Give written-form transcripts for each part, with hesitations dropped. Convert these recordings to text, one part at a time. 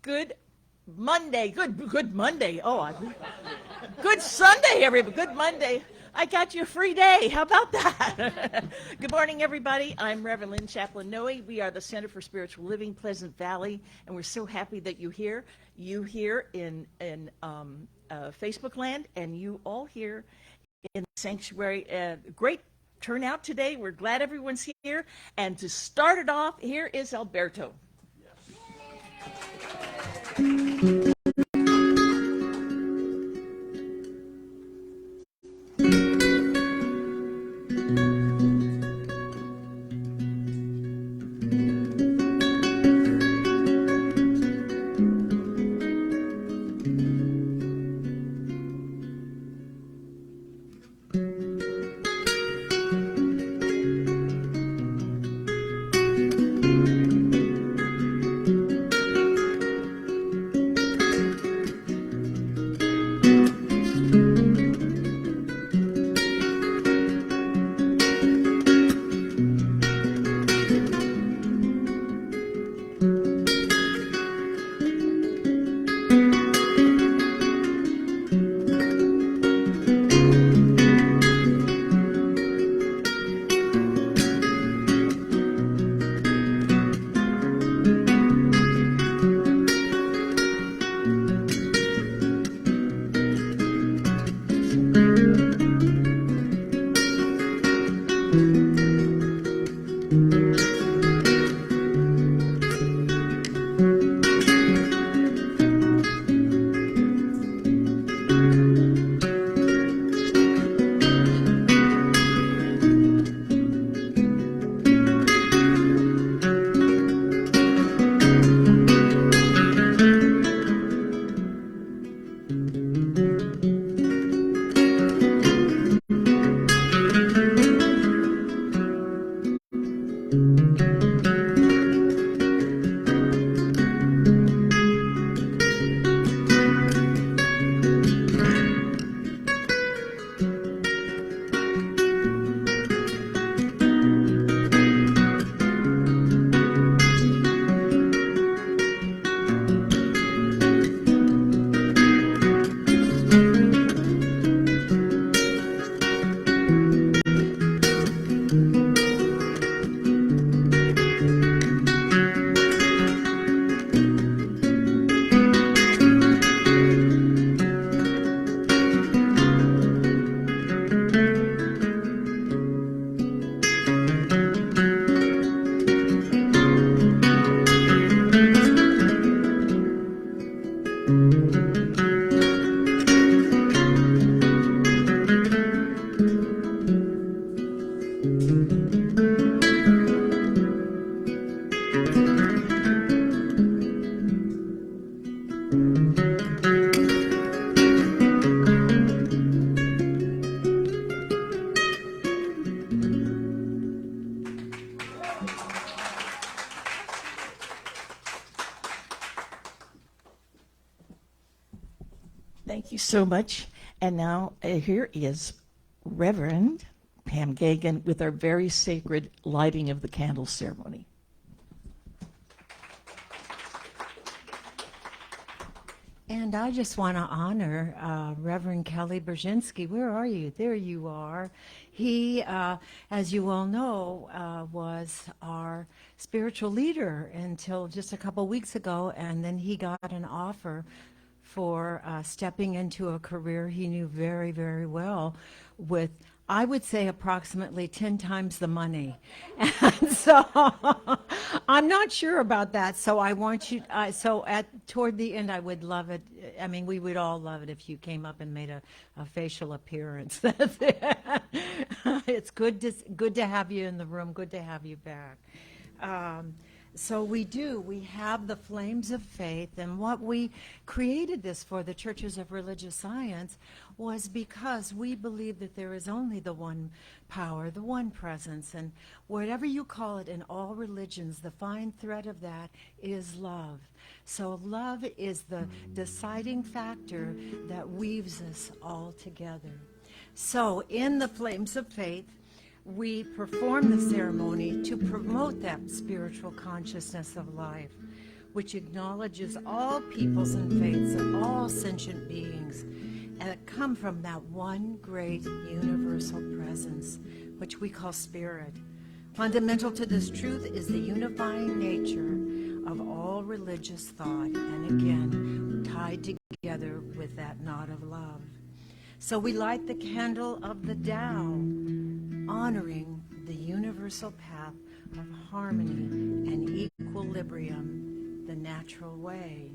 Good Monday. Good Monday. Good Sunday, everybody. Good Monday. I got you a free day. How about that? Good morning, everybody. I'm Reverend Lynn Chaplain Noe. We are the Center for Spiritual Living, Pleasant Valley, and we're so happy that you're here. You here in Facebook land, and you all here in the sanctuary. Great turnout today. We're glad everyone's here. And to start it off, here is Alberto. Thank you so much. And now here is Reverend Pam Gagan with our very sacred lighting of the candle ceremony. And I just want to honor Reverend Kelly Brzezinski. Where are you? There you are. He, as you all know, was our spiritual leader until just a couple weeks ago, and then he got an offer for stepping into a career he knew very, very well with, I would say, approximately 10 times the money. And so I'm not sure about that. So I want you, toward the end, I would love it. I mean, we would all love it if you came up and made a facial appearance. That's it. It's good to have you in the room. Good to have you back. So we have the flames of faith, and what we created this for, the Churches of Religious Science, was because we believe that there is only the one power, the one presence, and whatever you call it in all religions, the fine thread of that is love. So love is the deciding factor that weaves us all together. So in the flames of faith, we perform the ceremony to promote that spiritual consciousness of life. which acknowledges all peoples and faiths and all sentient beings, and that come from that one great universal presence, which we call spirit. Fundamental to this truth is the unifying nature of all religious thought, and again, tied together with that knot of love. So we light the candle of the Tao, honoring the universal path of harmony and equilibrium, the natural way.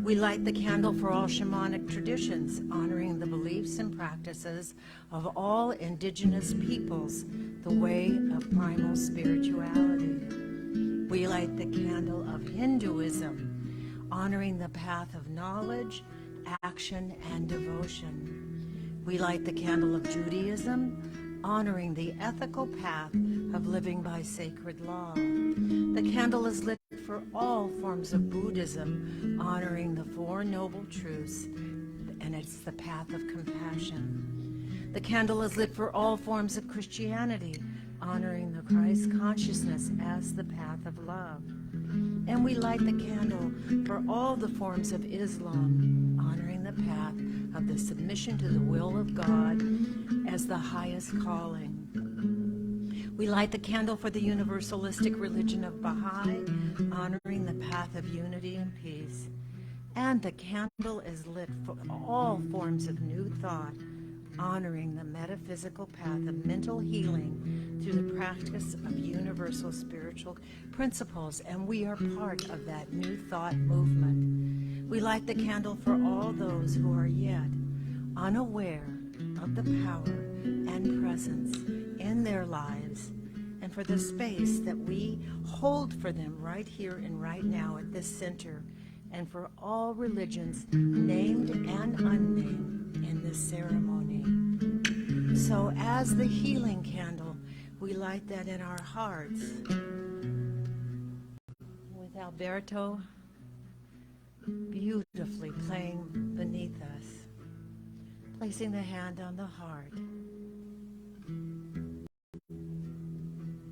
We light the candle for all shamanic traditions, honoring the beliefs and practices of all indigenous peoples, the way of primal spirituality. We light the candle of Hinduism, honoring the path of knowledge, action, and devotion. We light the candle of Judaism, honoring the ethical path of living by sacred law. The candle is lit for all forms of Buddhism, honoring the Four Noble Truths, and it's the path of compassion. The candle is lit for all forms of Christianity, honoring the Christ consciousness as the path of love. And we light the candle for all the forms of Islam, honoring the path of the submission to the will of God as the highest calling. We light the candle for the universalistic religion of Baha'i, honoring the path of unity and peace. And the candle is lit for all forms of new thought, honoring the metaphysical path of mental healing through the practice of universal spiritual principles. And we are part of that new thought movement. We light the candle for all those who are yet unaware of the power and presence in their lives, and for the space that we hold for them right here and right now at this center, and for all religions named and unnamed in this ceremony. So as the healing candle, we light that in our hearts with Alberto beautifully playing beneath us, placing the hand on the heart,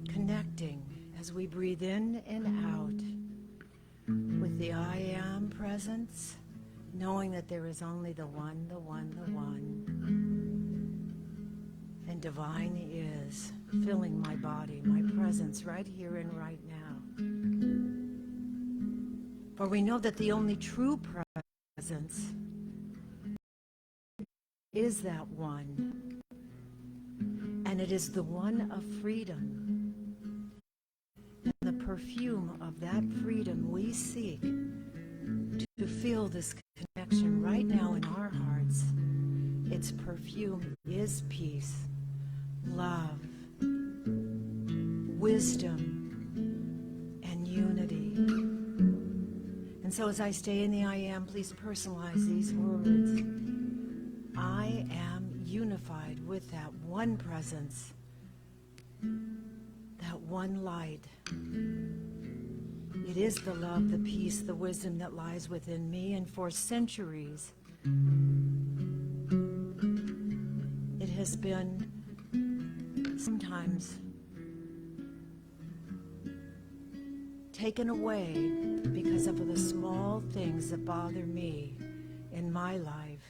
connecting as we breathe in and out with the I Am presence, knowing that there is only the one, the one, the one. And divine is filling my body, my presence right here and right now. For we know that the only true presence is that one. And it is the one of freedom. And the perfume of that freedom we seek to feel this connection right now in our hearts. Its perfume is peace, love, wisdom, and unity. And so as I stay in the I Am, please personalize these words. I am unified with that one presence, that one light. It is the love, the peace, the wisdom that lies within me, and for centuries it has been sometimes taken away because of the small things that bother me in my life.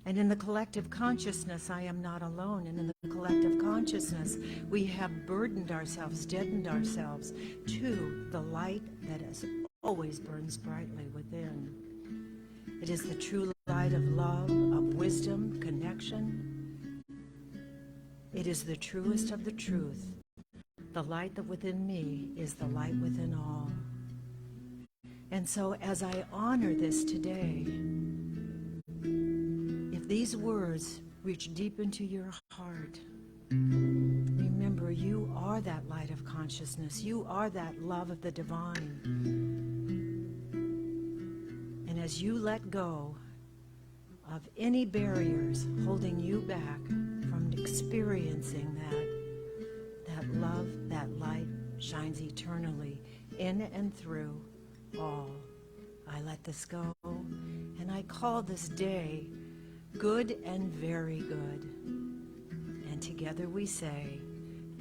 And in the collective consciousness, I am not alone. And in the collective consciousness, we have burdened ourselves, deadened ourselves to the light that always burns brightly within. It is the true light of love, of wisdom, connection. It is the truest of the truth. The light that within me is the light within all. And so as I honor this today, if these words reach deep into your heart, remember you are that light of consciousness. You are that love of the divine. And as you let go of any barriers holding you back from experiencing that love, that light shines eternally in and through all. I let this go, and I call this day good and very good. And together we say,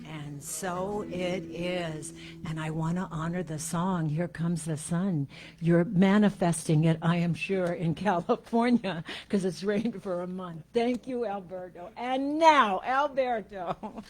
And so it is. And I want to honor the song, Here Comes the Sun. You're manifesting it, I am sure, in California because it's rained for a month. Thank you, Alberto. And now, Alberto.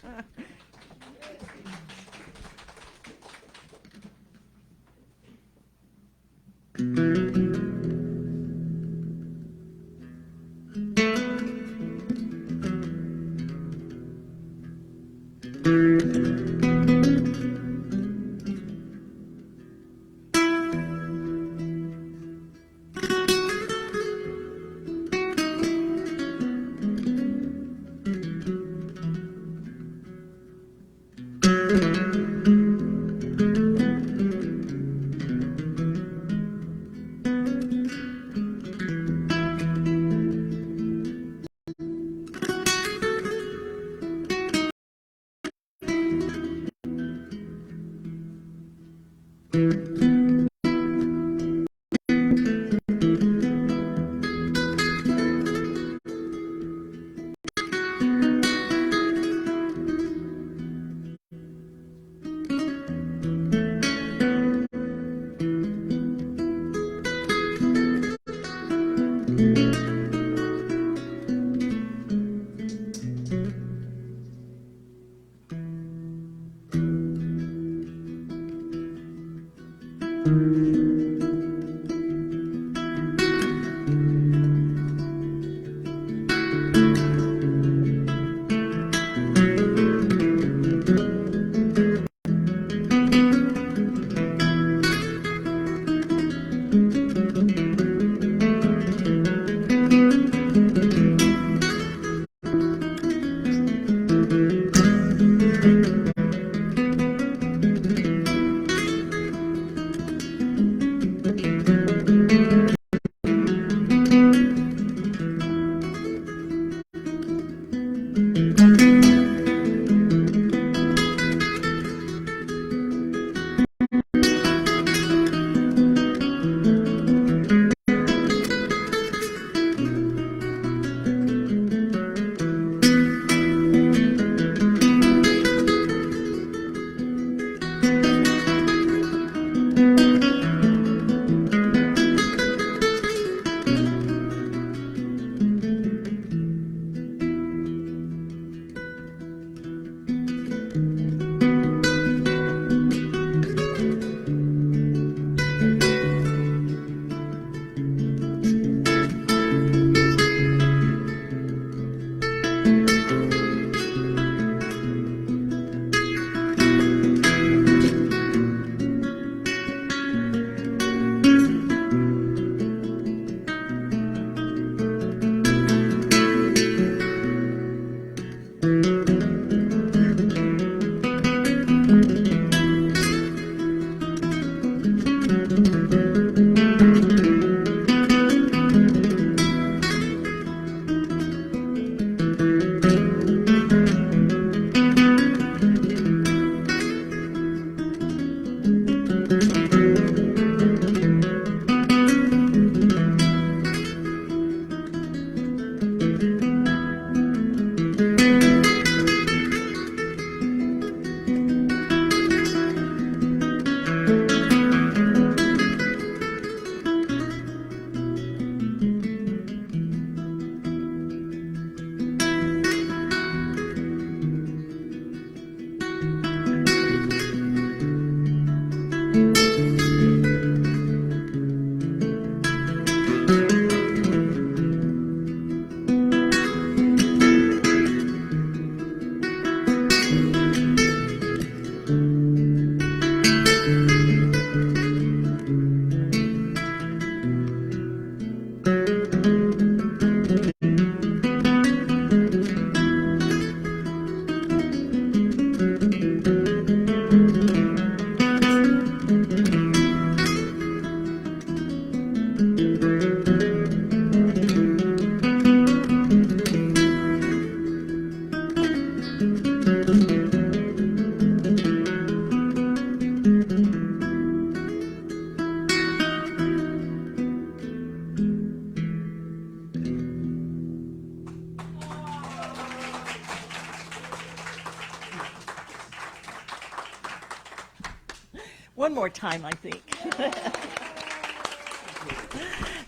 One more time, I think.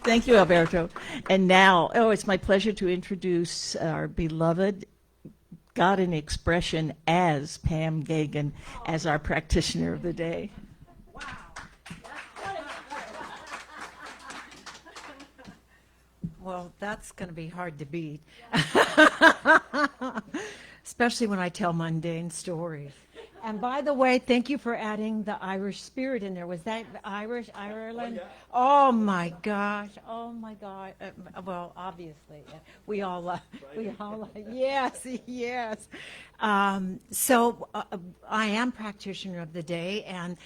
Thank you, Alberto. And now, it's my pleasure to introduce our beloved God in Expression as Pam Gagan as our practitioner of the day. Well, that's going to be hard to beat, especially when I tell mundane stories. And by the way, thank you for adding the Irish spirit in there. Was that Irish, Ireland? Oh my gosh! Oh my God! Well, obviously, we all, yes, yes. So I am practitioner of the day, and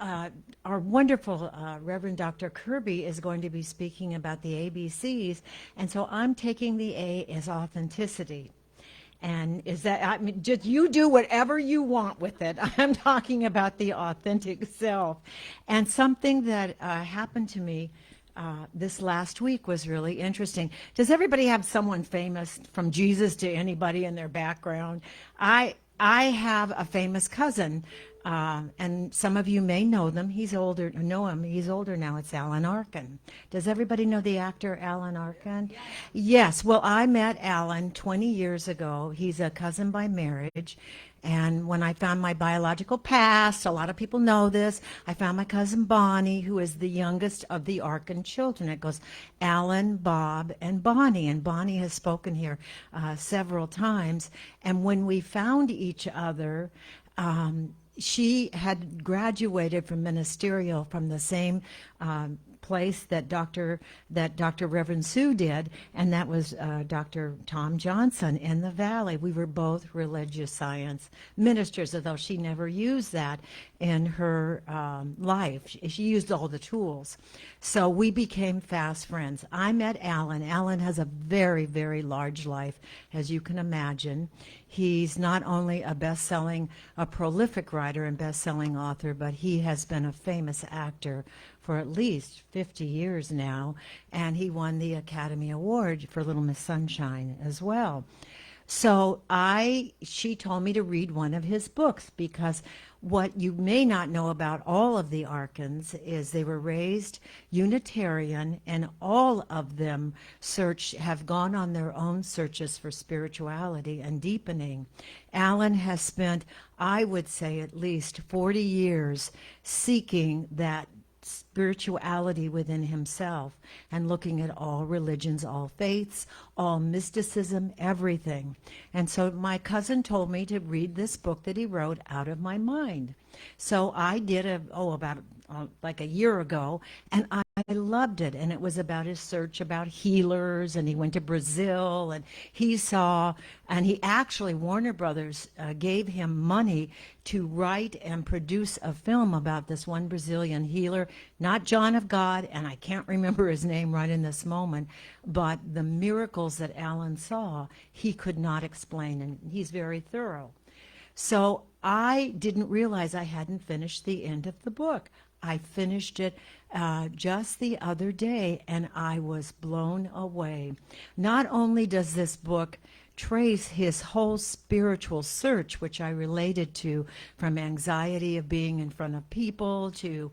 our wonderful Reverend Dr. Kirby is going to be speaking about the ABCs, and so I'm taking the A as authenticity. And is that, I mean, just you do whatever you want with it. I'm talking about the authentic self. And something that happened to me this last week was really interesting. Does everybody have someone famous, from Jesus to anybody, in their background? I have a famous cousin, and some of you may know them. He's older. Know him. He's older now. It's Alan Arkin. Does everybody know the actor Alan Arkin? Yes. Well, I met Alan 20 years ago. He's a cousin by marriage. And when I found my biological past, a lot of people know this, I found my cousin Bonnie, who is the youngest of the Arkin children. It goes Alan, Bob, and Bonnie. And Bonnie has spoken here several times. And when we found each other, she had graduated from ministerial from the same place that Dr. Reverend Sue did, and that was Dr. Tom Johnson in the Valley. We were both religious science ministers, although she never used that in her life. She used all the tools. So we became fast friends. I met Alan. Alan has a very, very large life, as you can imagine. He's not only a prolific writer and best-selling author, but he has been a famous actor for at least 50 years now, and he won the Academy Award for Little Miss Sunshine as well. So she told me to read one of his books, because what you may not know about all of the Arkins is they were raised Unitarian, and all of them have gone on their own searches for spirituality and deepening. Alan has spent, I would say, at least 40 years seeking that spirituality within himself and looking at all religions, all faiths, all mysticism, everything. And so my cousin told me to read this book that he wrote, Out of My Mind. So I did about like a year ago, and I loved it. And it was about his search about healers, and he went to Brazil, and Warner Brothers gave him money to write and produce a film about this one Brazilian healer, not John of God, and I can't remember his name right in this moment, but the miracles that Alan saw, he could not explain, and he's very thorough. So I didn't realize I hadn't finished the end of the book. I finished it just the other day, and I was blown away. Not only does this book trace his whole spiritual search, which I related to, from anxiety of being in front of people to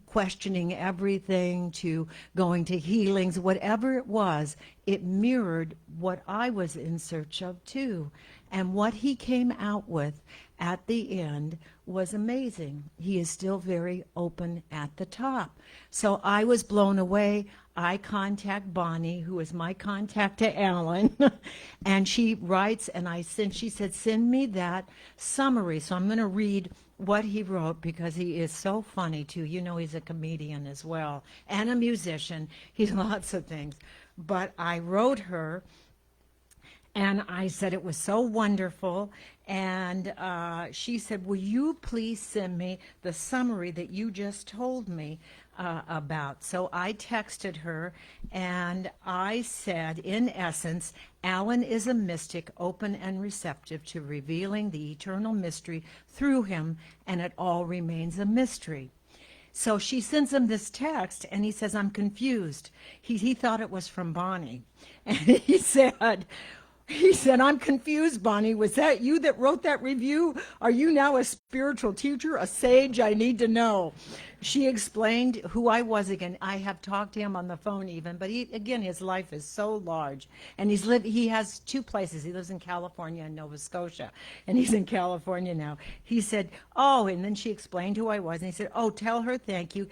questioning everything to going to healings, whatever it was, it mirrored what I was in search of too. And what he came out with at the end was amazing. He is still very open at the top. So I was blown away. I contact Bonnie, who is my contact to Alan, and she writes, and she said, send me that summary. So I'm going to read what he wrote, because he is so funny too. You know, he's a comedian as well, and a musician. He's lots of things. But I wrote her, and I said it was so wonderful, and she said, will you please send me the summary that you just told me about? So I texted her, and I said, in essence, Alan is a mystic, open and receptive to revealing the eternal mystery through him, and it all remains a mystery. So she sends him this text, and he says, I'm confused. He thought it was from Bonnie. And he said, He said, I'm confused, Bonnie. Was that you that wrote that review? Are you now a spiritual teacher, a sage? I need to know. She explained who I was again. I have talked to him on the phone even, but again, his life is so large. And he has two places. He lives in California and Nova Scotia, and he's in California now. He said, oh, and then she explained who I was, and he said, oh, tell her thank you.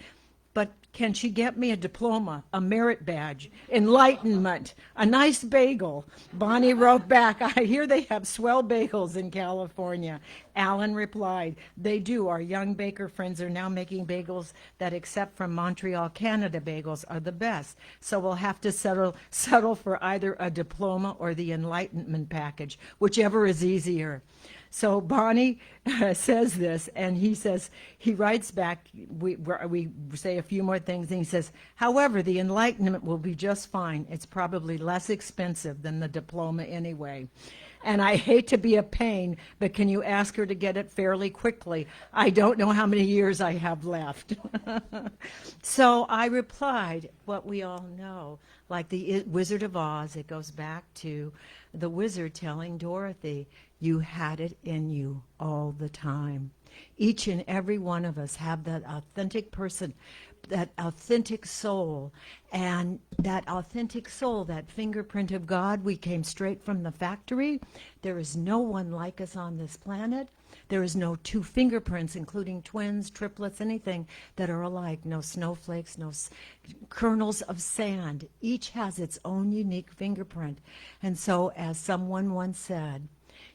But can she get me a diploma, a merit badge, enlightenment, a nice bagel? Bonnie wrote back, I hear they have swell bagels in California. Alan replied, they do. Our young baker friends are now making bagels that, except from Montreal, Canada, bagels are the best. So we'll have to settle for either a diploma or the enlightenment package, whichever is easier. So Bonnie says this, and he writes back, we say a few more things, and he says, however, the enlightenment will be just fine. It's probably less expensive than the diploma anyway. And I hate to be a pain, but can you ask her to get it fairly quickly? I don't know how many years I have left. So I replied, what we all know, like the Wizard of Oz, it goes back to the wizard telling Dorothy, you had it in you all the time. Each and every one of us have that authentic person, that authentic soul. And that authentic soul, that fingerprint of God, we came straight from the factory. There is no one like us on this planet. There is no two fingerprints, including twins, triplets, anything that are alike. No snowflakes, no kernels of sand. Each has its own unique fingerprint. And so, as someone once said,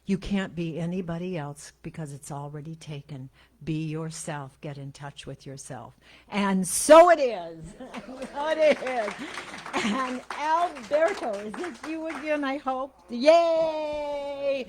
you can't be anybody else because it's already taken. Be yourself. Get in touch with yourself. And so it is. So it is. And Alberto, is this you again, I hope? Yay!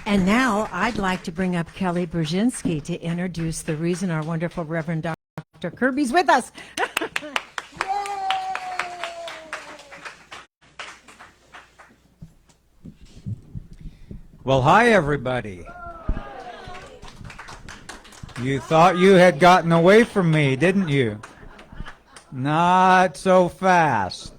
And now I'd like to bring up Kelly Brzezinski to introduce the reason our wonderful Reverend Dr. Kirby's with us. Well, hi, everybody. You thought you had gotten away from me, didn't you? Not so fast.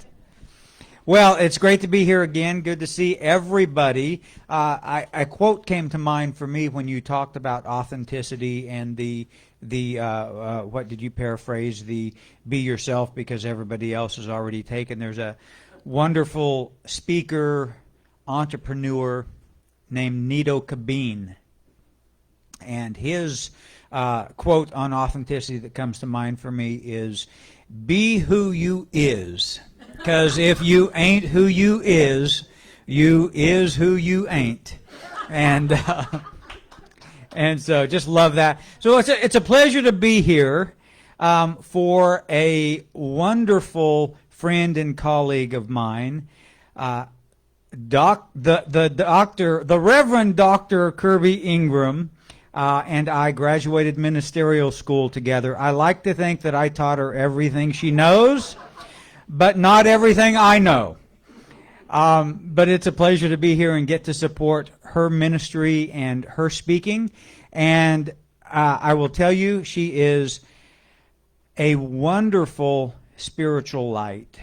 Well, it's great to be here again. Good to see everybody. A quote came to mind for me when you talked about authenticity and the what did you paraphrase? The be yourself because everybody else is already taken. There's a wonderful speaker, entrepreneur named Nido Kabin. And his quote on authenticity that comes to mind for me is, be who you is. Because if you ain't who you is who you ain't. And so just love that. So it's a pleasure to be here for a wonderful friend and colleague of mine, the Reverend Dr. Kirby Ingram, and I graduated ministerial school together. I like to think that I taught her everything she knows, but not everything I know. But it's a pleasure to be here and get to support her ministry and her speaking. And I will tell you, she is a wonderful spiritual light.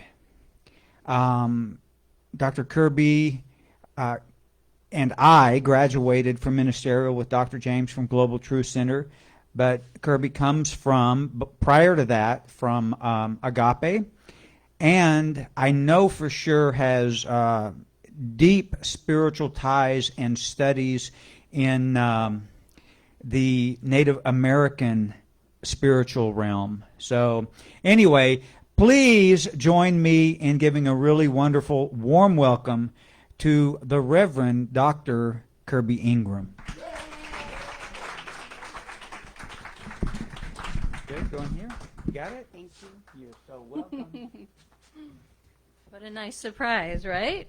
Dr. Kirby and I graduated from ministerial with Dr. James from Global Truth Center, but Kirby comes from, prior to that, from Agape, and I know for sure has deep spiritual ties and studies in the Native American spiritual realm. So anyway, please join me in giving a really wonderful, warm welcome to the Reverend Dr. Kirby Ingram. Good, go in here. You got it? Thank you. You're so welcome. What a nice surprise, right?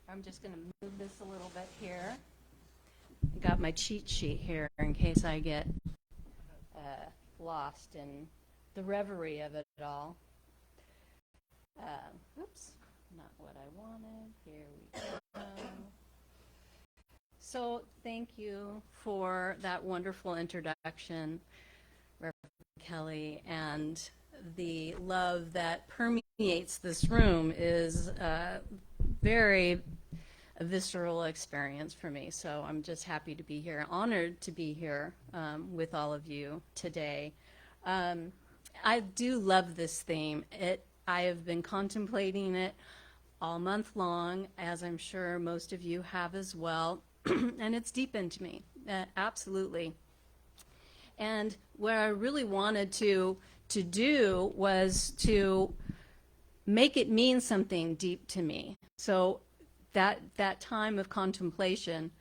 I'm just going to move this a little bit here. I got my cheat sheet here in case I get lost in the reverie of it all. Oops, not what I wanted. Here we go. So thank you for that wonderful introduction, Reverend Kelly, and the love that permeates this room is very a visceral experience for me. So I'm just happy to be here, honored to be here with all of you today. I do love this theme. I have been contemplating it all month long, as I'm sure most of you have as well, and it's deep into me, absolutely. And what I really wanted to do was to make it mean something deep to me. So that time of contemplation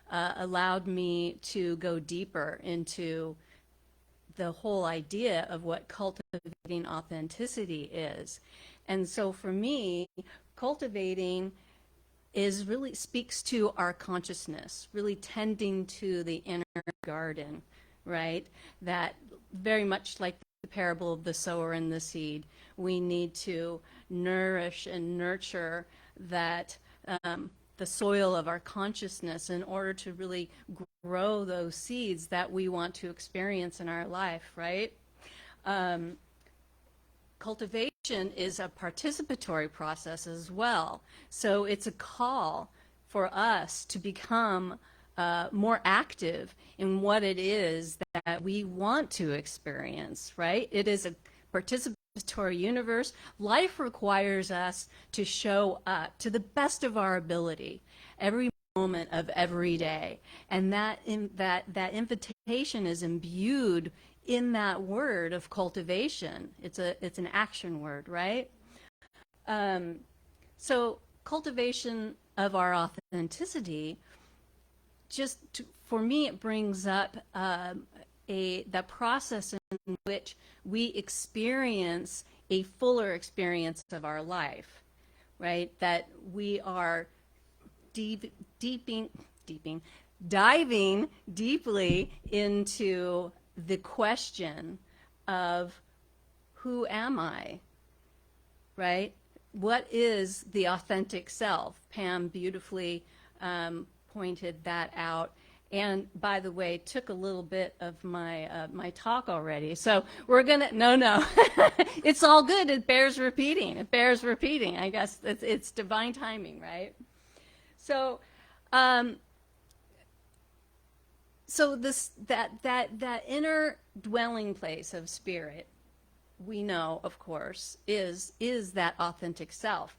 allowed me to go deeper into the whole idea of what cultivating authenticity is. And so for me, cultivating is really speaks to our consciousness, really tending to the inner garden, right? That very much like the parable of the sower and the seed, we need to nourish and nurture that the soil of our consciousness in order to really grow those seeds that we want to experience in our life, right? Cultivation is a participatory process as well. So it's a call for us to become more active in what it is that we want to experience, right? It is a participatory universe. Life requires us to show up to the best of our ability every moment of every day, and that invitation is imbued in that word of cultivation. It's an action word, right? So cultivation of our authenticity, for me, it brings up the process in which we experience a fuller experience of our life, right? That we are diving deeply into the question of who am I, right? What is the authentic self? Pam beautifully pointed that out. And by the way, took a little bit of my my talk already. So we're gonna no, it's all good. It bears repeating. It bears repeating. I guess it's divine timing, right? So, so this that inner dwelling place of spirit, we know, of course, is that authentic self.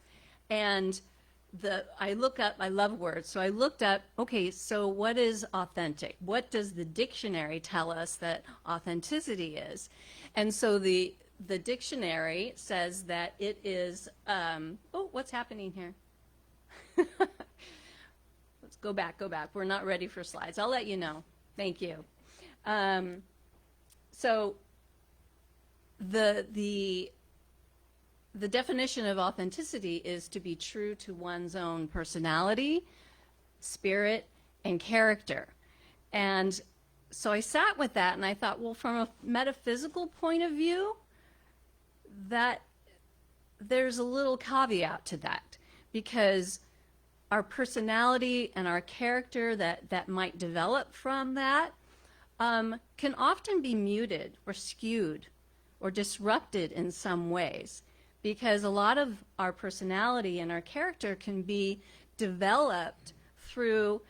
And I love words, so I looked up, okay, so what is authentic? What does the dictionary tell us that authenticity is? And so the dictionary says that it is, oh, what's happening here? Let's go back. We're not ready for slides. I'll let you know. Thank you. So the definition of authenticity is to be true to one's own personality, spirit, and character. And so I sat with that and I thought, well, from a metaphysical point of view, that there's a little caveat to that, because our personality and our character that might develop from that can often be muted or skewed or disrupted in some ways, because a lot of our personality and our character can be developed through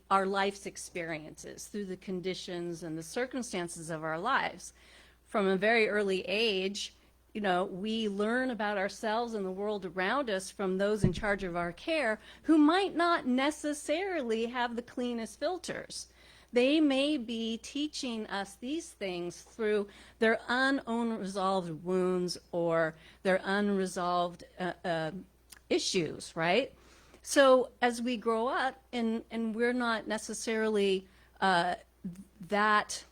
our life's experiences, through the conditions and the circumstances of our lives. From a very early age, you know, we learn about ourselves and the world around us from those in charge of our care who might not necessarily have the cleanest filters. They may be teaching us these things through their unresolved wounds or their unresolved issues, right? So as we grow up and we're not necessarily that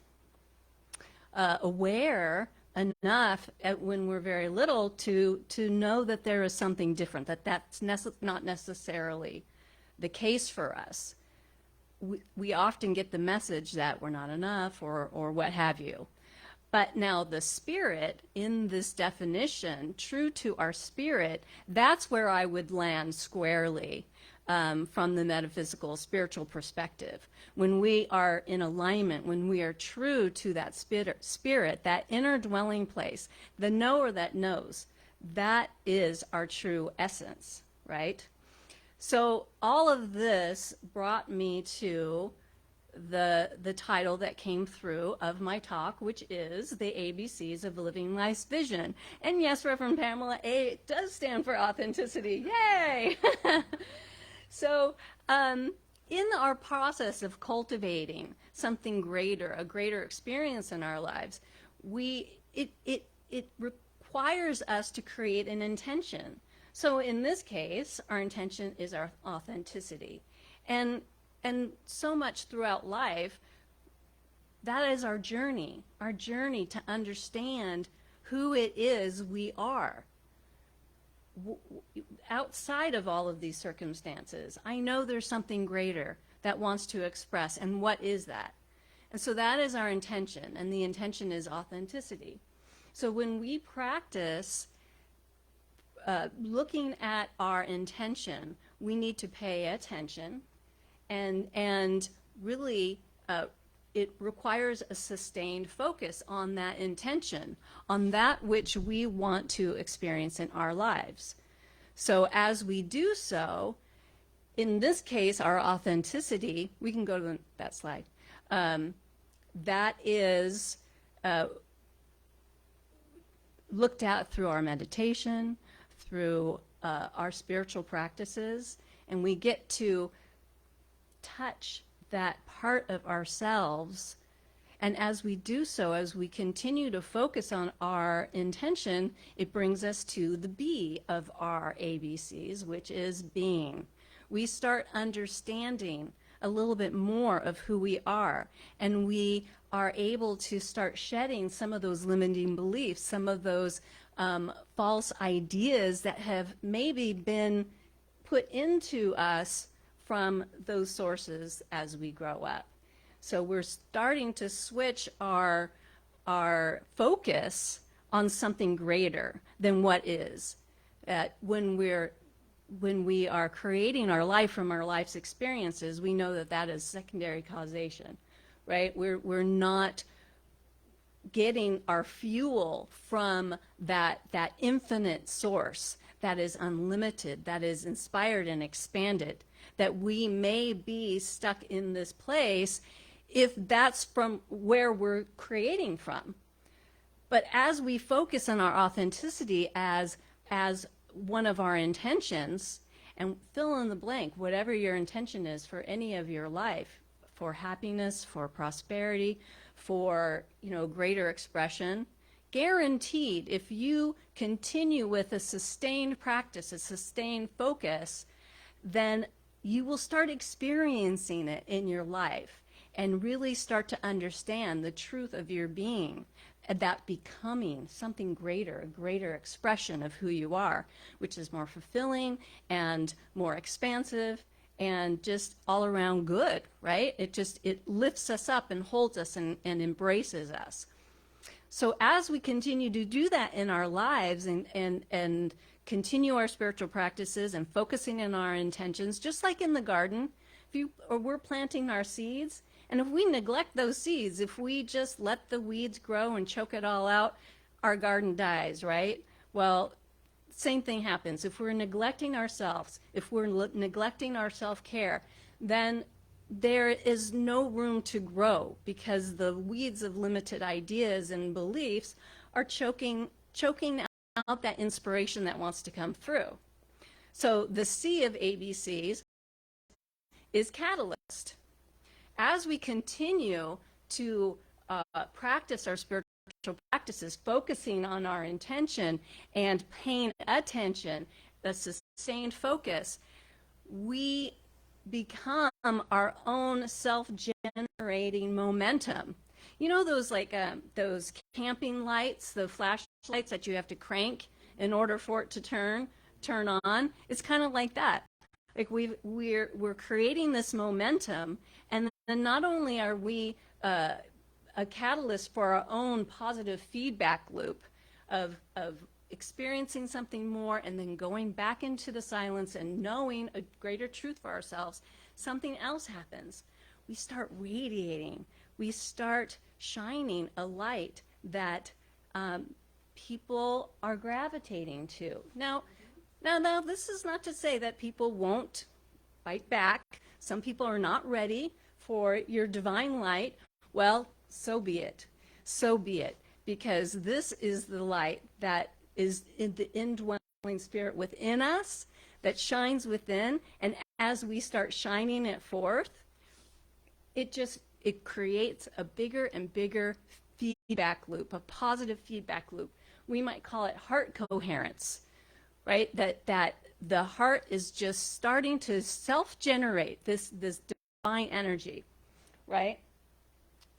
aware enough when we're very little to know that there is something different, that's not necessarily the case for us. We often get the message that we're not enough or what have you. But now the spirit in this definition, true to our spirit, that's where I would land squarely from the metaphysical spiritual perspective. When we are in alignment, when we are true to that spirit, that inner dwelling place, the knower that knows, that is our true essence, right? So all of this brought me to the title that came through of my talk, which is the ABCs of Living Life's Vision. And yes, Reverend Pamela, A does stand for authenticity. Yay! So in our process of cultivating something greater, a greater experience in our lives, it requires us to create an intention. So in this case, our intention is our authenticity. And so much throughout life, that is our journey to understand who it is we are. Outside of all of these circumstances, I know there's something greater that wants to express, and what is that? And so that is our intention, and the intention is authenticity. So when we practice looking at our intention, we need to pay attention, and really it requires a sustained focus on that intention, on that which we want to experience in our lives. So as we do so, in this case, our authenticity, we can go to that slide, that is looked at through our meditation, through our spiritual practices, and we get to touch that part of ourselves. And as we do so, as we continue to focus on our intention, it brings us to the B of our ABCs, which is being. We start understanding a little bit more of who we are, and we are able to start shedding some of those limiting beliefs, some of those false ideas that have maybe been put into us from those sources as we grow up. So we're starting to switch our focus on something greater than what is. When we are creating our life from our life's experiences, we know that that is secondary causation, right? We're not getting our fuel from that infinite source that is unlimited, that is inspired and expanded, that we may be stuck in this place if that's from where we're creating from. But as we focus on our authenticity as one of our intentions, and fill in the blank, whatever your intention is for any of your life, for happiness, for prosperity, for greater expression, guaranteed, if you continue with a sustained practice, a sustained focus, then you will start experiencing it in your life and really start to understand the truth of your being, and that becoming something greater, a greater expression of who you are, which is more fulfilling and more expansive and just all around good, right? It lifts us up and holds us and embraces us. So as we continue to do that in our lives and continue our spiritual practices and focusing in our intentions, just like in the garden, we're planting our seeds, and if we neglect those seeds, if we just let the weeds grow and choke it all out, our garden dies, right? Well, same thing happens. If we're neglecting ourselves, if we're neglecting our self-care, then there is no room to grow, because the weeds of limited ideas and beliefs are choking out that inspiration that wants to come through. So the C of ABCs is catalyst. As we continue to practice our spiritual practices, focusing on our intention and paying attention, the sustained focus, we become our own self-generating momentum. You know those those camping lights, the flashlights that you have to crank in order for it to turn on? It's kind of like that. Like we're creating this momentum, and then not only are we a catalyst for our own positive feedback loop of experiencing something more and then going back into the silence and knowing a greater truth for ourselves, something else happens. We start radiating. We start shining a light that people are gravitating to. Now, this is not to say that people won't fight back. Some people are not ready for your divine light. Well, so be it. So be it. Because this is the light that is in the indwelling spirit within us, that shines within. And as we start shining it forth, it creates a bigger and bigger feedback loop, a positive feedback loop. We might call it heart coherence. Right, that the heart is just starting to self-generate this divine energy, right?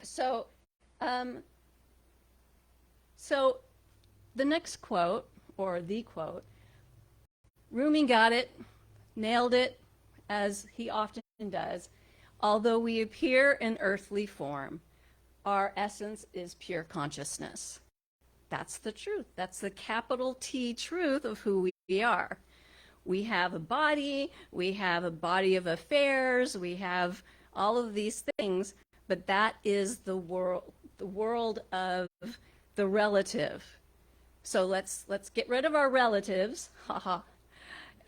So, so the next quote, or the quote, Rumi got it, nailed it, as he often does. Although we appear in earthly form, our essence is pure consciousness. That's the truth. That's the capital T truth of who we are. We have a body of affairs, we have all of these things, but that is the world of the relative. So let's get rid of our relatives,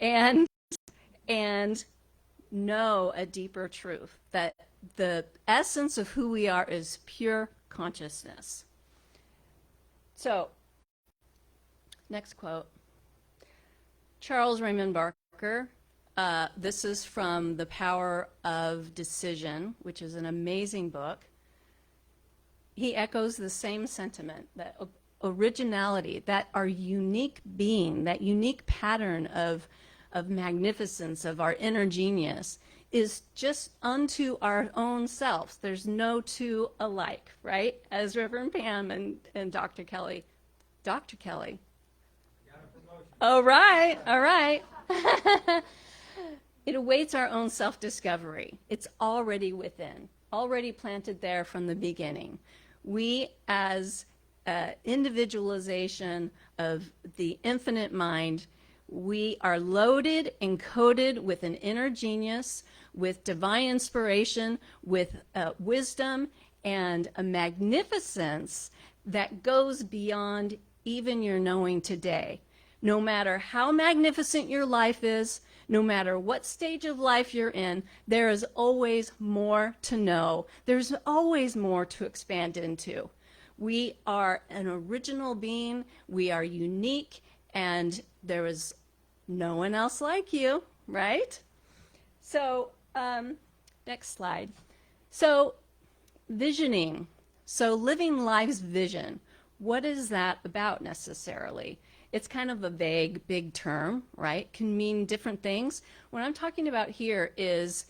and know a deeper truth, that the essence of who we are is pure consciousness. So, next quote. Charles Raymond Barker, this is from The Power of Decision, which is an amazing book. He echoes the same sentiment, that originality, that our unique being, that unique pattern of magnificence, of our inner genius, is just unto our own selves. There's no two alike, right? As Reverend Pam and Dr. Kelly. Dr. Kelly. All right, all right. It awaits our own self-discovery. It's already within, already planted there from the beginning. We, as individualization of the infinite mind, we are loaded and coated with an inner genius, with divine inspiration, with wisdom, and a magnificence that goes beyond even your knowing today. No matter how magnificent your life is, no matter what stage of life you're in, there is always more to know. There's always more to expand into. We are an original being, we are unique, and there is no one else like you, right? So, next slide. So, visioning. So, living life's vision. What is that about necessarily? It's kind of a vague, big term, right? Can mean different things. What I'm talking about here is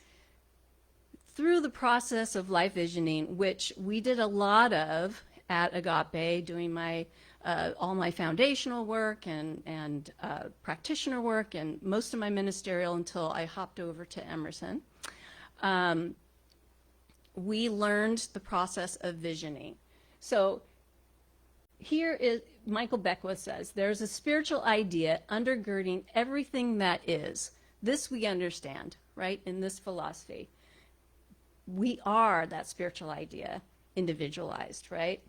through the process of life visioning, which we did a lot of at Agape, doing my all my foundational work and practitioner work and most of my ministerial until I hopped over to Emerson. We learned the process of visioning. So here is, Michael Beckwith says, there's a spiritual idea undergirding everything that is. This we understand, right, in this philosophy. We are that spiritual idea, individualized, right?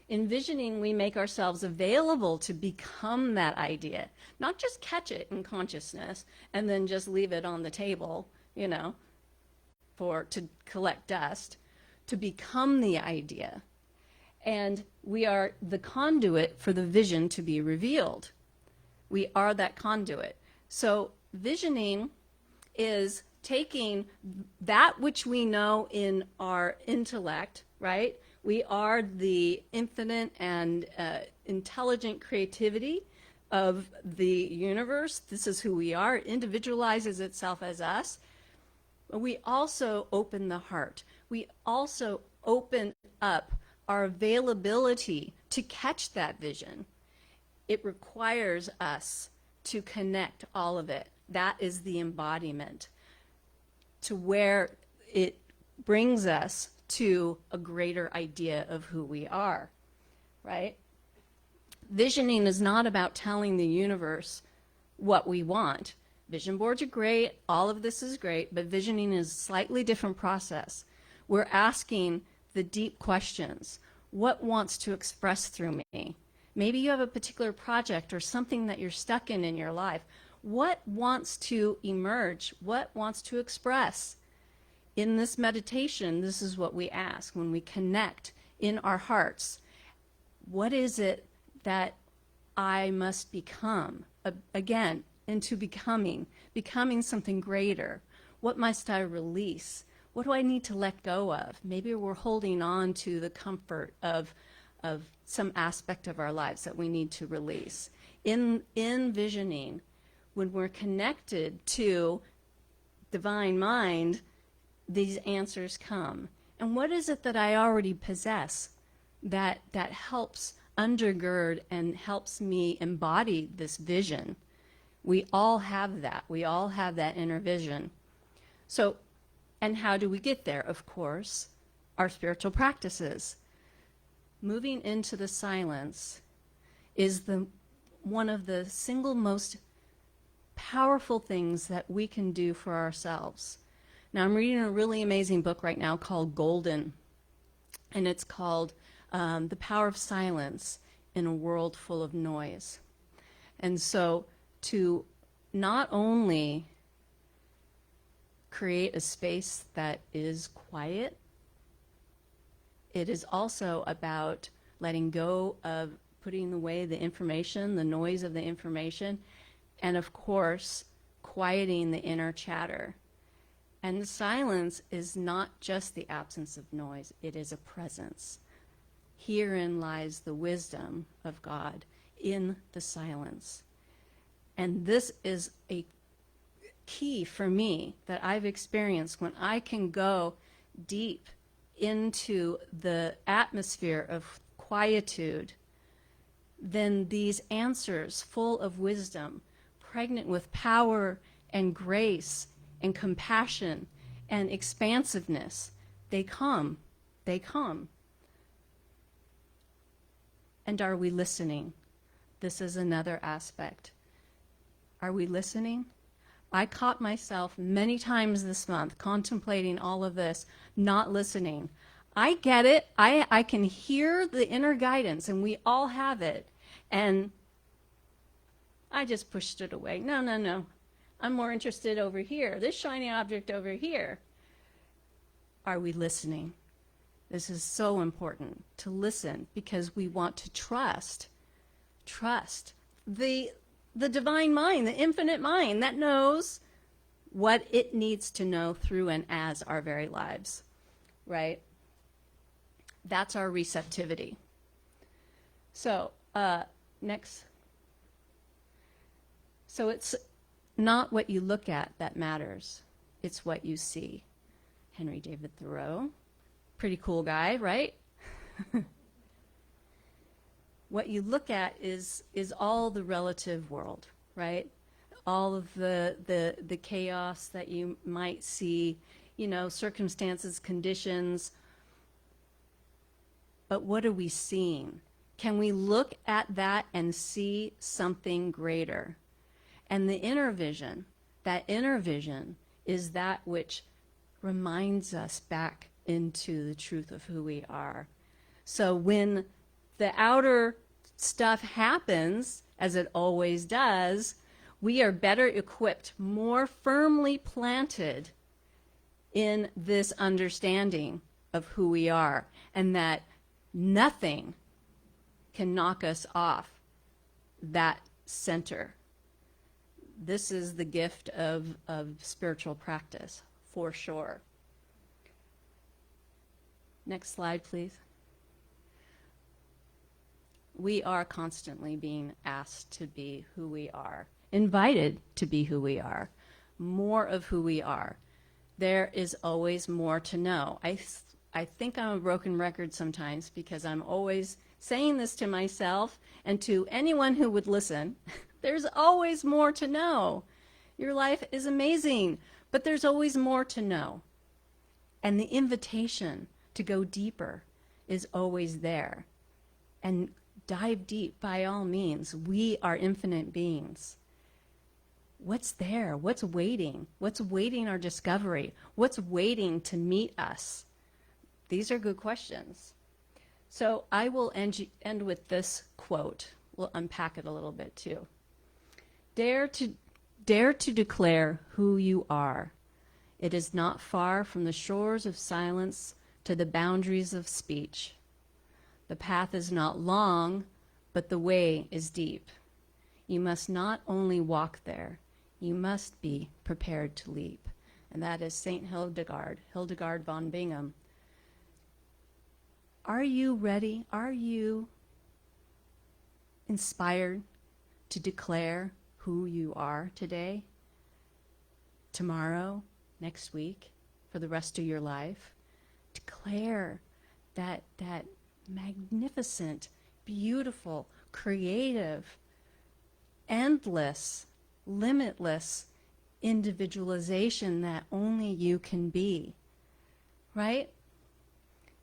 In visioning, we make ourselves available to become that idea, not just catch it in consciousness and then just leave it on the table, you know, to collect dust, to become the idea. And we are the conduit for the vision to be revealed. We are that conduit. So visioning is taking that which we know in our intellect, right? We are the infinite and intelligent creativity of the universe. This is who we are. It individualizes itself as us. But we also open the heart. We also open up our availability to catch that vision. It requires us to connect all of it. That is the embodiment to where it brings us to a greater idea of who we are, right? Visioning is not about telling the universe what we want. Vision boards are great, all of this is great, but visioning is a slightly different process. We're asking the deep questions. What wants to express through me? Maybe you have a particular project or something that you're stuck in your life. What wants to emerge? What wants to express? In this meditation, this is what we ask when we connect in our hearts. What is it that I must become? Again, into becoming something greater. What must I release? What do I need to let go of? Maybe we're holding on to the comfort of some aspect of our lives that we need to release. In visioning, when we're connected to divine mind, these answers come. And what is it that I already possess that helps undergird and helps me embody this vision? We all have that. We all have that inner vision. So, and how do we get there? Of course, our spiritual practices. Moving into the silence is one of the single most powerful things that we can do for ourselves. Now, I'm reading a really amazing book right now called Golden, and it's called The Power of Silence in a World Full of Noise. And so to not only create a space that is quiet, it is also about letting go of putting away the information, the noise of the information, and of course, quieting the inner chatter. And silence is not just the absence of noise, it is a presence. Herein lies the wisdom of God, in the silence. And this is a key for me that I've experienced when I can go deep into the atmosphere of quietude. Then these answers full of wisdom, pregnant with power and grace and compassion and expansiveness. They come. They come. And are we listening? This is another aspect. Are we listening? I caught myself many times this month contemplating all of this, not listening. I get it. I can hear the inner guidance, and we all have it. And I just pushed it away. No, no, no. I'm more interested over here, this shiny object over here. Are we listening? This is so important to listen, because we want to trust the divine mind, the infinite mind that knows what it needs to know through and as our very lives, right? That's our receptivity. So, next. So it's not what you look at that matters. It's what you see. Henry David Thoreau. Pretty cool guy, right? What you look at is all the relative world, right? All of the chaos that you might see, you know, circumstances, conditions. But what are we seeing? Can we look at that and see something greater? And the inner vision, that inner vision is that which reminds us back into the truth of who we are. So when the outer stuff happens, as it always does, we are better equipped, more firmly planted in this understanding of who we are, and that nothing can knock us off that center. This is the gift of spiritual practice, for sure. Next slide, please. We are constantly being asked to be who we are, invited to be who we are, more of who we are. There is always more to know. I think I'm a broken record sometimes, because I'm always saying this to myself and to anyone who would listen. There's always more to know. Your life is amazing, but there's always more to know. And the invitation to go deeper is always there. And dive deep by all means. We are infinite beings. What's there? What's waiting? What's waiting our discovery? What's waiting to meet us? These are good questions. So I will end with this quote. We'll unpack it a little bit too. Dare to declare who you are. It is not far from the shores of silence to the boundaries of speech. The path is not long, but the way is deep. You must not only walk there, you must be prepared to leap. And that is Saint Hildegard von Bingen. Are you ready? Are you inspired to declare who you are today, tomorrow, next week, for the rest of your life? Declare that magnificent, beautiful, creative, endless, limitless individualization that only you can be, right?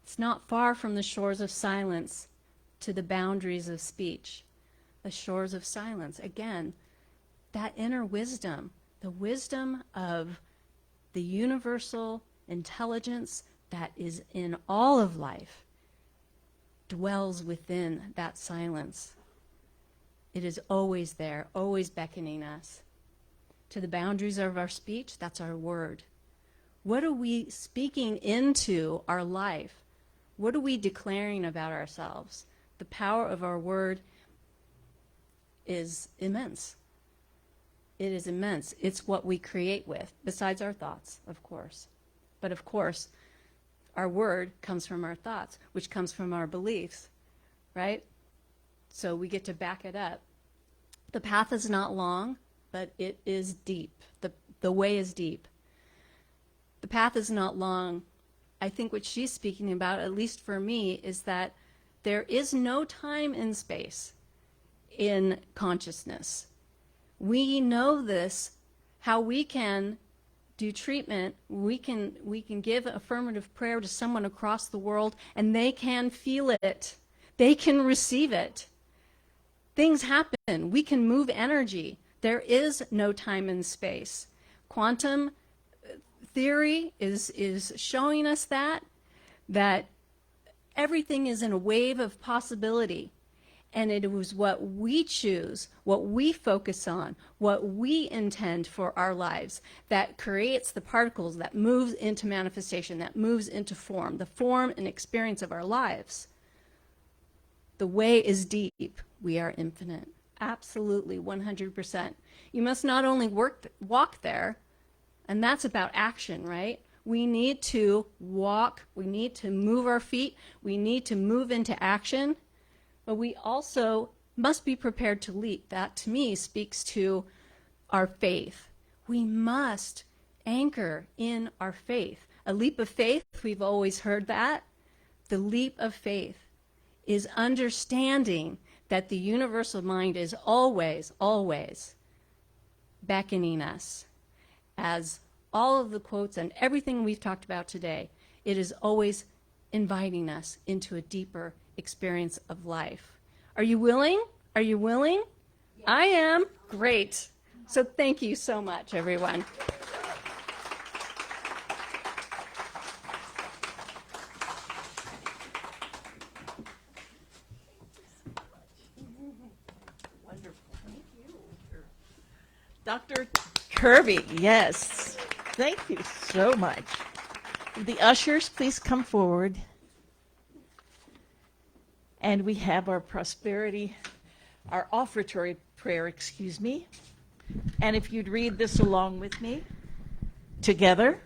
It's not far from the shores of silence to the boundaries of speech. The shores of silence, again, that inner wisdom, the wisdom of the universal intelligence that is in all of life, dwells within that silence. It is always there, always beckoning us. To the boundaries of our speech, that's our word. What are we speaking into our life? What are we declaring about ourselves? The power of our word is immense. It is immense. It's what we create with, besides our thoughts, of course. But of course, our word comes from our thoughts, which comes from our beliefs, right? So we get to back it up. The path is not long, but it is deep. The way is deep. The path is not long. I think what she's speaking about, at least for me, is that there is no time and space in consciousness. We know this, how we can do treatment, we can give affirmative prayer to someone across the world, and they can feel it. They can receive it. Things happen. We can move energy. There is no time and space. Quantum theory is showing us that everything is in a wave of possibility. And it was what we choose, what we focus on, what we intend for our lives that creates the particles that moves into manifestation, that moves into form, the form and experience of our lives. The way is deep. We are infinite. Absolutely, 100%. You must not only walk there, and that's about action, right? We need to walk, we need to move our feet, we need to move into action. But we also must be prepared to leap. That, to me, speaks to our faith. We must anchor in our faith. A leap of faith, we've always heard that. The leap of faith is understanding that the universal mind is always, always beckoning us. As all of the quotes and everything we've talked about today, it is always inviting us into a deeper experience of life. Are you willing? Are you willing? Yes. I am. Great. So thank you so much, everyone. Wonderful. Thank you. Dr. Kirby, yes. Thank you so much. The ushers, please come forward. And we have our offertory prayer, And if you'd read this along with me, together.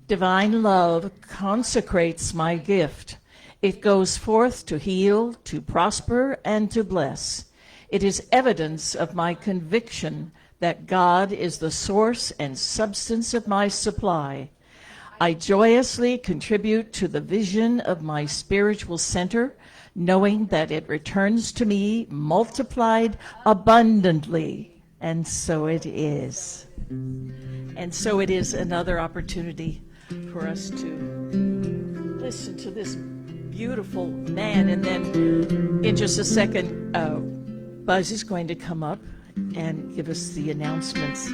Divine love consecrates my gift. It goes forth to heal, to prosper, and to bless. It is evidence of my conviction that God is the source and substance of my supply. I joyously contribute to the vision of my spiritual center, knowing that it returns to me multiplied abundantly. And so it is. And so it is another opportunity for us to listen to this beautiful man. And then in just a second, Buzz is going to come up and give us the announcements.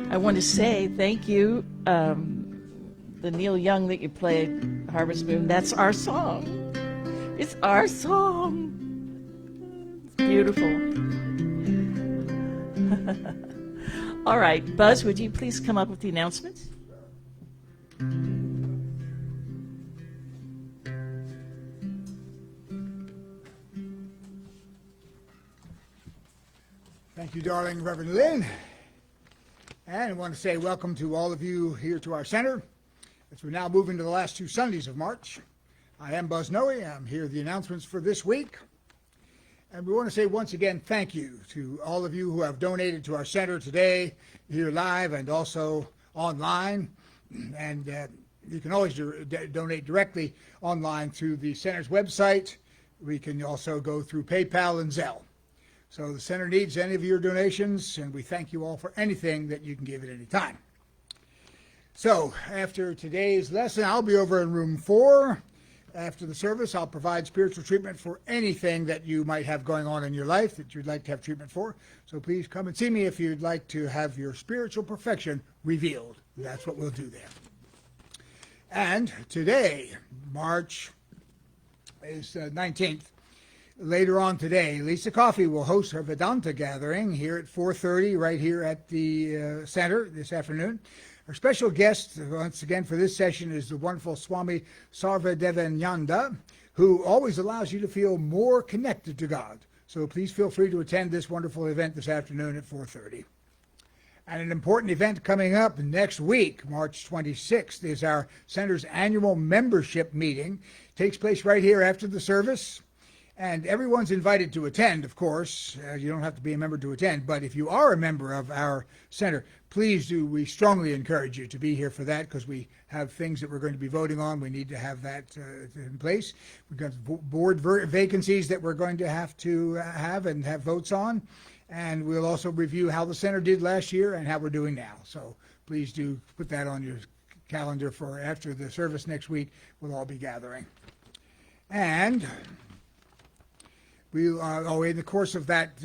I want to say thank you, the Neil Young that you played, Harvest Moon. That's our song. It's our song. It's beautiful. All right, Buzz, would you please come up with the announcements? Thank you, darling Reverend Lynn. And I want to say welcome to all of you here to our center as we're now moving to the last 2 Sundays of March. I am Buzz Noe. I'm here with the announcements for this week. And we want to say once again thank you to all of you who have donated to our center today, here live and also online. And you can always donate directly online through the center's website. We can also go through PayPal and Zelle. So the center needs any of your donations, and we thank you all for anything that you can give at any time. So after today's lesson, I'll be over in room 4. After the service, I'll provide spiritual treatment for anything that you might have going on in your life that you'd like to have treatment for. So please come and see me if you'd like to have your spiritual perfection revealed. That's what we'll do there. And today, March is 19th. Later on today, Lisa Coffey will host her Vedanta gathering here at 4:30 right here at the center this afternoon. Our special guest, once again, for this session is the wonderful Swami Sarvadevananda, who always allows you to feel more connected to God. So please feel free to attend this wonderful event this afternoon at 4:30. And an important event coming up next week, March 26th, is our center's annual membership meeting. It takes place right here after the service. And everyone's invited to attend, of course. You don't have to be a member to attend. But if you are a member of our center, please do. We strongly encourage you to be here for that because we have things that we're going to be voting on. We need to have that in place. We've got board vacancies that we're going to have and have votes on. and we'll also review how the center did last year and how we're doing now. So please do put that on your calendar for after the service next week. We'll all be gathering. And in the course of that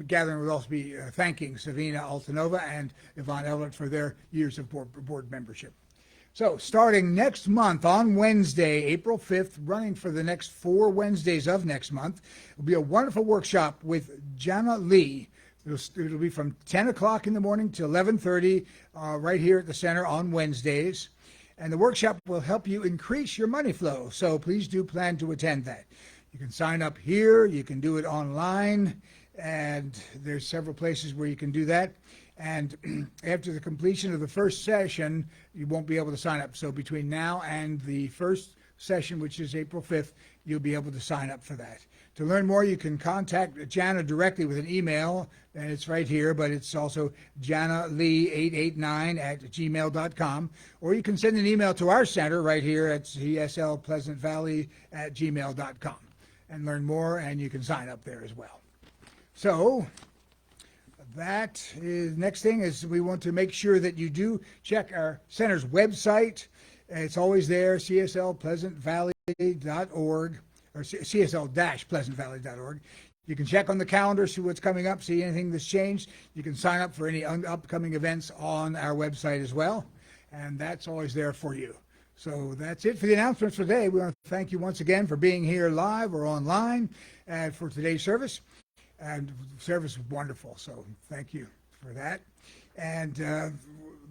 gathering, we'll also be thanking Savina Altanova and Yvonne Elliott for their years of board membership. So starting next month on Wednesday, April 5th, running for the next 4 Wednesdays of next month, will be a wonderful workshop with Jana Lee. It'll be from 10 o'clock in the morning to 11:30 right here at the center on Wednesdays. And the workshop will help you increase your money flow. So please do plan to attend that. You can sign up here. You can do it online. And there's several places where you can do that. And after the completion of the first session, you won't be able to sign up. So between now and the first session, which is April 5th, you'll be able to sign up for that. To learn more, you can contact Jana directly with an email, and it's right here, but it's also janalee889@gmail.com, or you can send an email to our center right here at cslpleasantvalley@gmail.com and learn more, and you can sign up there as well. So that is, next thing is we want to make sure that you do check our center's website. It's always there, cslpleasantvalley.org, or csl-pleasantvalley.org. You can check on the calendar, see what's coming up, see anything that's changed. You can sign up for any upcoming events on our website as well, and that's always there for you. So that's it for the announcements for today. We want to thank you once again for being here live or online for today's service. And the service was wonderful, so thank you for that. And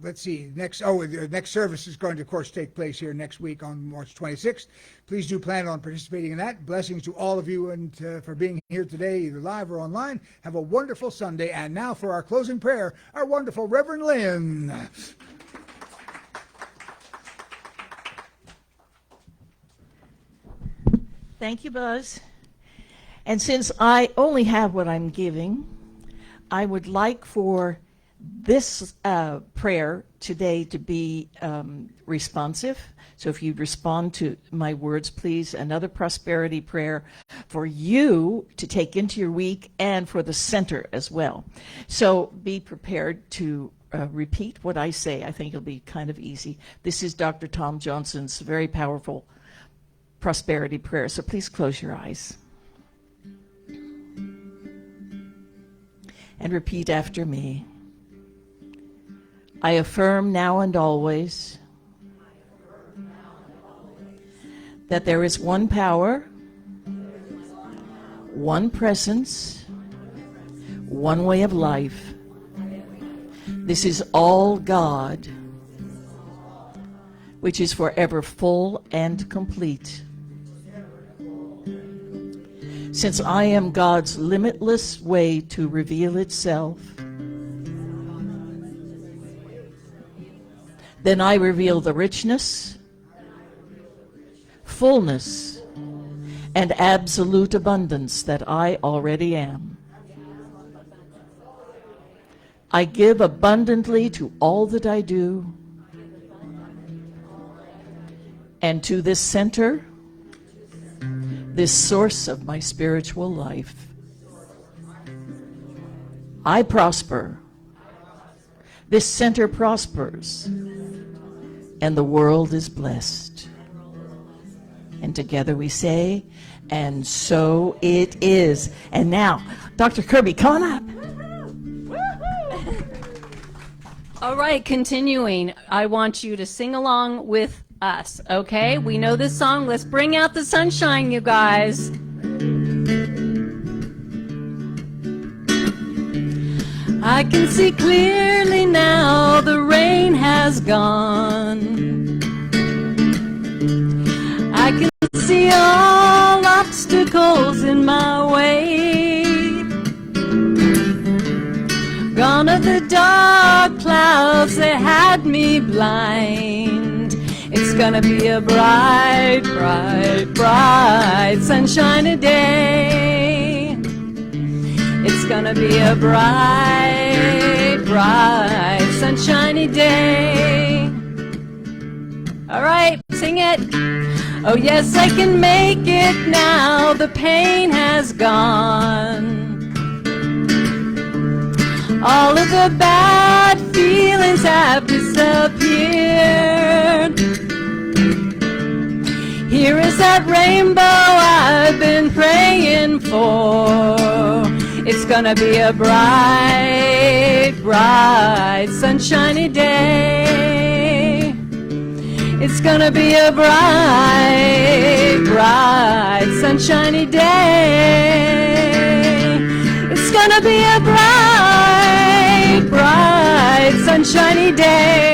let's see, the next service is going to, of course, take place here next week on March 26th. Please do plan on participating in that. Blessings to all of you and for being here today, either live or online. Have a wonderful Sunday. And now for our closing prayer, our wonderful Reverend Lynn. Thank you, Buzz. And since I only have what I'm giving, I would like for this prayer today to be responsive. So if you'd respond to my words, please. Another prosperity prayer for you to take into your week and for the center as well. So be prepared to repeat what I say. I think it'll be kind of easy. This is Dr. Tom Johnson's very powerful prosperity prayer. So please close your eyes and repeat after me. I affirm now and always that there is one power, one presence, one way of life. This is all God, which is forever full and complete. Since I am God's limitless way to reveal itself, then I reveal the richness, fullness, and absolute abundance that I already am. I give abundantly to all that I do, and to this center, this source of my spiritual life. I prosper. This center prospers, and the world is blessed. And together we say, and so it is. And now, Dr. Kirby, come on up. All right, continuing. I want you to sing along with us, okay? We know this song. Let's bring out the sunshine, you guys. I can see clearly now the rain has gone. I can see all obstacles in my way. Gone are the dark clouds that had me blind. It's gonna be a bright, bright, bright sunshiny day. It's gonna be a bright, bright, sunshiny day. All right, sing it. Oh yes, I can make it now. The pain has gone. All of the bad feelings have disappeared. Here is that rainbow I've been praying for. It's gonna be a bright, bright, sunshiny day. It's gonna be a bright, bright, sunshiny day. It's gonna be a bright, bright, sunshiny day.